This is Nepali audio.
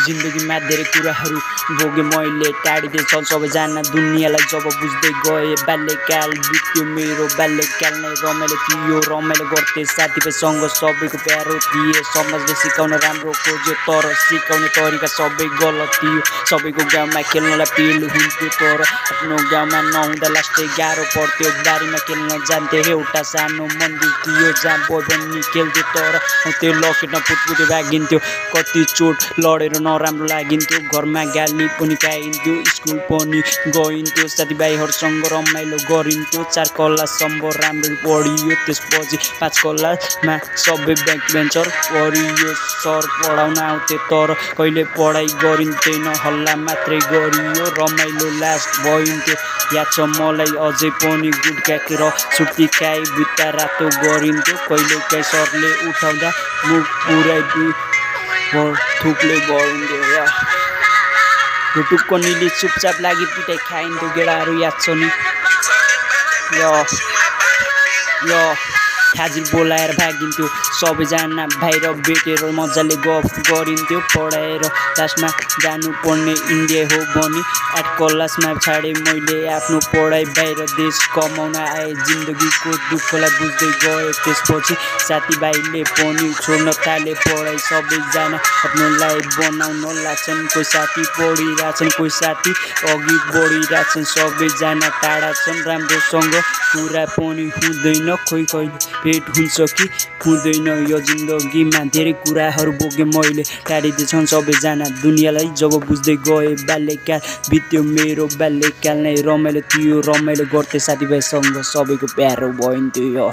जिन्दगीमा धेरै कुराहरू भोगे मैले टाढिदिएछ सबैजना दुनियाँलाई जब बुझ्दै गए बाल्यकाल बित्यो मेरो बाल्यकाल नै रमाइलो थियो रमाइलो गर्थे साथीभाइसँग सबैको प्यारो थिए समाजले सिकाउन राम्रो खोज्यो तर सिकाउने तरिका सबै गलत थियो सबैको गाउँमा खेल्नलाई पिल हुन्थ्यो तर आफ्नो गाउँमा नहुँदा लास्टै गाह्रो पर्थ्यो बारीमा खेल्न जान्थे एउटा सानो मन्दिर थियो जहाँ बोय पनि खेल्थ्यो तर त्यो लकेटमा पुतपुते भागिन्थ्यो कति चोट लडेर नराम्रो लागिन्थ्यो घरमा गाली पनि खाइन्थ्यो स्कुल पनि गइन्थ्यो साथीभाइहरूसँग रमाइलो गरिन्थ्यो 4 क्लाससम्म राम्ररी पढियो त्यसपछि 5 क्लासमा सबै ब्याक बेन्चर परियो सर पढाउन आउँथे तर कहिले पढाइ गरिन्थेन हल्ला मात्रै गरियो रमाइलो लास्ट भइन्थ्यो याद छ मलाई अझै पनि गुटखा र सुर्ती खाइ भित्ता रातो गरिन्थ्यो कहिलेकाहीँ सरले उठाउँदा मुख पुरै थुक्ले गरिन्थ्यो टुक्क निले चुपचाप लागि पिटाइ खाइन्थ्यो गेडाहरू याद छ नि यो खाजिल बोलाएर भागिन्थ्यो सबैजना बाहिर भेटेर मजाले गफ गरिन्थ्यो पढाएर लास्टमा जानुपर्ने इन्डिया हो भने 8 क्लासमा छाडे मैले आफ्नो पढाइ बाहिर देश कमाउन आए जिन्दगीको दुःखलाई बुझ्दै गए त्यसपछि साथीभाइले पनि छोड्न थाले पढाइ सबैजना आफ्नो लाइफ बनाउन लाग्छन् कोही साथी पढिरहेछन् कोही साथी अघि बढिरहेछन् सबैजना टाढा छन् राम्रोसँग कुरा पनि हुँदैन खोइ कहिले भेट हुन्छ कि हुँदैन यो जिन्दगीमा धेरै कुराहरू भोगे मैले टाढिदिएछन् सबैजना दुनियाँलाई जब बुझ्दै गए बाल्यकाल बित्यो मेरो बाल्यकाल नै रमाइलो थियो रमाइलो गर्थे साथीभाइसँग सबैको प्यारो भइन्थ्यो